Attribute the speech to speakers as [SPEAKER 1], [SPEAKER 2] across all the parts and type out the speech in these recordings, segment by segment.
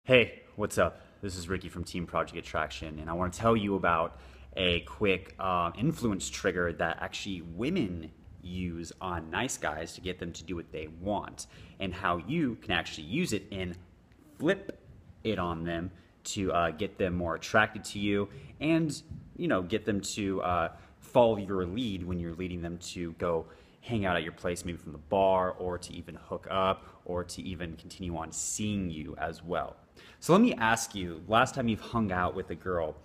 [SPEAKER 1] Hey, what's up? This is Ricky from Team Project Attraction, and I want to tell you about a quick influence trigger that actually women use on nice guys to get them to do what they want, and how you can actually use it and flip it on them to get them more attracted to you, and get them to follow your lead when you're leading them to go hang out at your place, maybe from the bar, or to even hook up, or to even continue on seeing you as well. So let me ask you, last time you've hung out with a girl,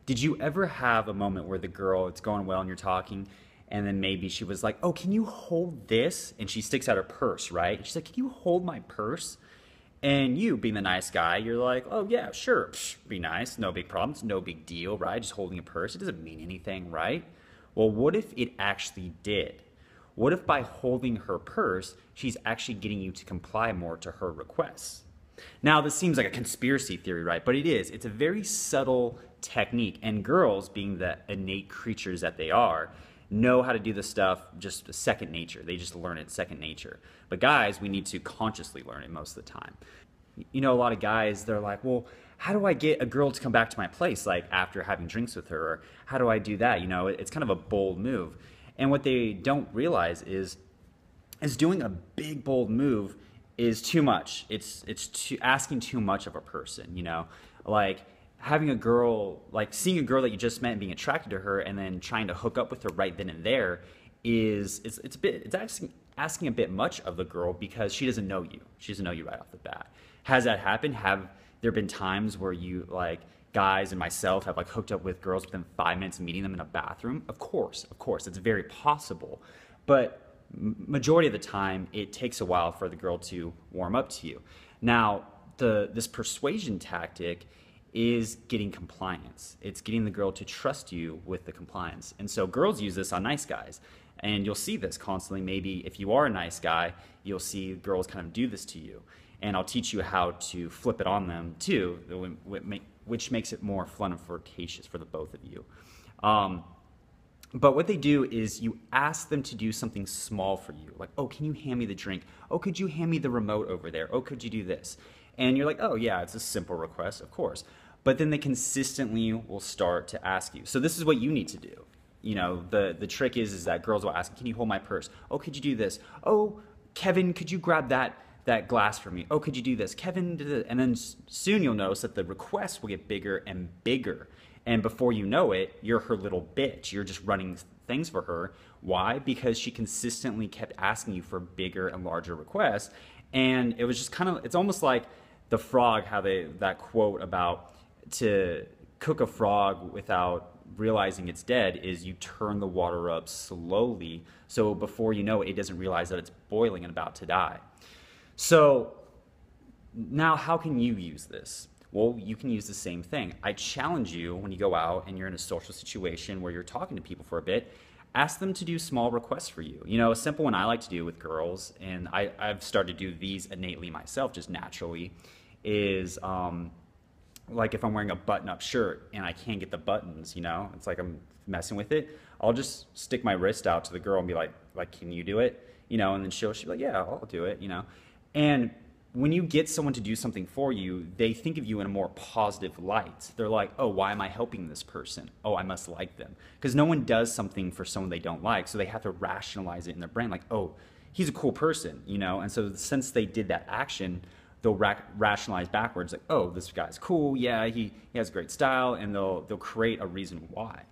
[SPEAKER 1] did you ever have a moment where the girl, it's going well and you're talking, and then maybe she was like, oh, can you hold this? And she sticks out her purse, right? And she's like, can you hold my purse? And you, being the nice guy, you're like, oh yeah, sure, be nice, no big problems, no big deal, right? Just holding a purse, it doesn't mean anything, right? Well, what if it actually did? What if by holding her purse, she's actually getting you to comply more to her requests? Now, this seems like a conspiracy theory, right? But it is. It's a very subtle technique. And girls, being the innate creatures that they are, know how to do this stuff just second nature. They just learn it second nature. But guys, we need to consciously learn it most of the time. A lot of guys, they're like, well, how do I get a girl to come back to my place, like after having drinks with her? Or how do I do that? It's kind of a bold move. And what they don't realize is doing a big, bold move is too much. It's asking too much of a person, Like having a girl, like seeing a girl that you just met and being attracted to her and then trying to hook up with her right then and there it's asking a bit much of the girl because she doesn't know you. She doesn't know you right off the bat. Has that happened? Have there been times where you, like, guys and myself have like hooked up with girls within 5 minutes of meeting them in a bathroom? Of course, it's very possible. But majority of the time, it takes a while for the girl to warm up to you. Now, this persuasion tactic is getting compliance. It's getting the girl to trust you with the compliance. And so girls use this on nice guys. And you'll see this constantly. Maybe if you are a nice guy, you'll see girls kind of do this to you. And I'll teach you how to flip it on them too, which makes it more fun and flirtatious for the both of you. But what they do is you ask them to do something small for you. Like, oh, can you hand me the drink? Oh, could you hand me the remote over there? Oh, could you do this? And you're like, oh yeah, it's a simple request, of course. But then they consistently will start to ask you. So this is what you need to do. The trick is that girls will ask, can you hold my purse? Oh, could you do this? Oh, Kevin, could you grab that glass for me? Oh, could you do this? Kevin did it. And then soon you'll notice that the requests will get bigger and bigger. And before you know it, you're her little bitch. You're just running things for her. Why? Because she consistently kept asking you for bigger and larger requests. And it was just it's almost like the frog, that quote about to cook a frog without realizing it's dead is you turn the water up slowly. So before you know it, it doesn't realize that it's boiling and about to die. So now how can you use this? Well, you can use the same thing. I challenge you when you go out and you're in a social situation where you're talking to people for a bit, ask them to do small requests for you. A simple one I like to do with girls, and I've started to do these innately myself, just naturally, is like if I'm wearing a button-up shirt and I can't get the buttons, it's like I'm messing with it, I'll just stick my wrist out to the girl and be like, can you do it? And then she'll be like, yeah, I'll do it, And when you get someone to do something for you, they think of you in a more positive light. They're like, oh, why am I helping this person? Oh, I must like them. Because no one does something for someone they don't like, so they have to rationalize it in their brain, like, oh, he's a cool person, And so since they did that action, they'll rationalize backwards, like, oh, this guy's cool, yeah, he has great style, and they'll create a reason why.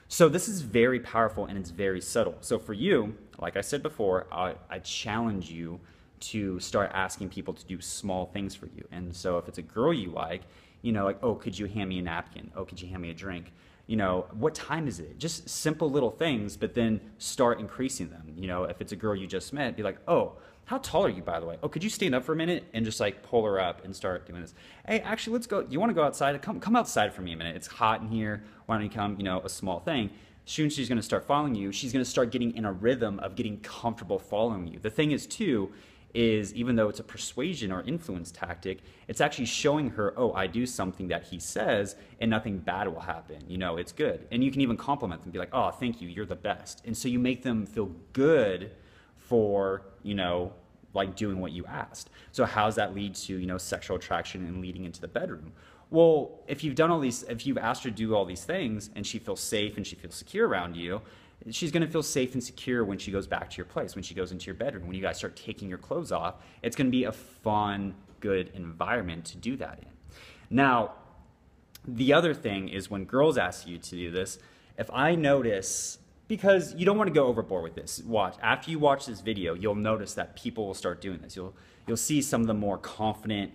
[SPEAKER 1] So this is very powerful and it's very subtle. So for you, like I said before, I challenge you to start asking people to do small things for you. And so if it's a girl you like, like, oh, could you hand me a napkin? Oh, could you hand me a drink? What time is it? Just simple little things, but then start increasing them. If it's a girl you just met, be like, oh, how tall are you, by the way? Oh, could you stand up for a minute and just like pull her up and start doing this? Hey, actually, let's go. You want to go outside? Come outside for me a minute. It's hot in here. Why don't you come? A small thing. Soon she's going to start following you. She's going to start getting in a rhythm of getting comfortable following you. The thing is, too, is even though it's a persuasion or influence tactic, it's actually showing her, oh, I do something that he says and nothing bad will happen. It's good. And you can even compliment them, be like, oh, thank you, you're the best. And so you make them feel good for, like doing what you asked. So how's that lead to, you know, sexual attraction and leading into the bedroom? Well, if you've done all these, if you've asked her to do all these things and she feels safe and she feels secure around you, she's going to feel safe and secure when she goes back to your place, when she goes into your bedroom, when you guys start taking your clothes off. It's going to be a fun, good environment to do that in. Now, the other thing is when girls ask you to do this, if I notice, because you don't want to go overboard with this, watch, after you watch this video, you'll notice that people will start doing this. You'll see some of the more confident,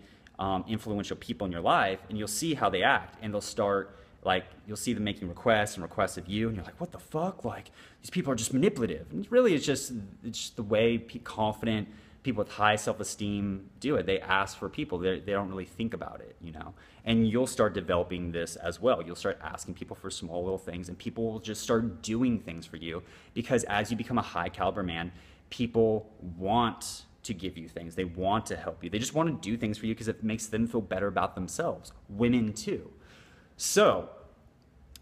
[SPEAKER 1] influential people in your life, and you'll see how they act, and they'll start, like, you'll see them making requests and requests of you, and you're like, what the fuck? Like, these people are just manipulative. And really, it's just the way confident people with high self-esteem do it. They ask for people. They don't really think about it, you know? And you'll start developing this as well. You'll start asking people for small little things, and people will just start doing things for you, because as you become a high caliber man, people want to give you things. They want to help you. They just want to do things for you because it makes them feel better about themselves. Women too. So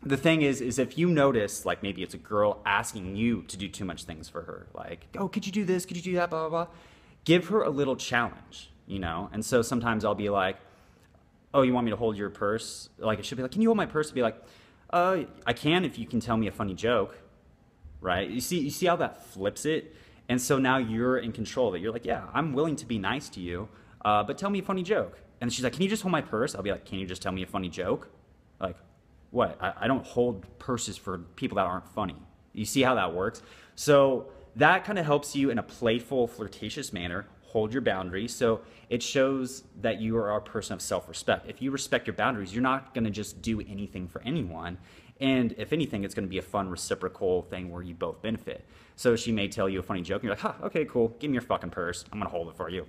[SPEAKER 1] the thing is if you notice, like, maybe it's a girl asking you to do too much things for her, like, oh, could you do this? Could you do that? Blah, blah, blah. Give her a little challenge, you know? And so sometimes I'll be like, oh, you want me to hold your purse? Like, she'll be like, can you hold my purse? I'll be like, I can if you can tell me a funny joke, right? You see how that flips it? And so now you're in control of it. You're like, yeah, I'm willing to be nice to you, but tell me a funny joke. And she's like, can you just hold my purse? I'll be like, can you just tell me a funny joke? Like, what? I don't hold purses for people that aren't funny. You see how that works? So that kind of helps you in a playful, flirtatious manner hold your boundaries. So it shows that you are a person of self-respect. If you respect your boundaries, you're not going to just do anything for anyone. And if anything, it's going to be a fun reciprocal thing where you both benefit. So she may tell you a funny joke, and you're like, huh, okay, cool. Give me your fucking purse. I'm going to hold it for you.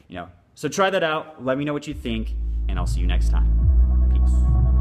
[SPEAKER 1] You know. So try that out. Let me know what you think, and I'll see you next time. Peace.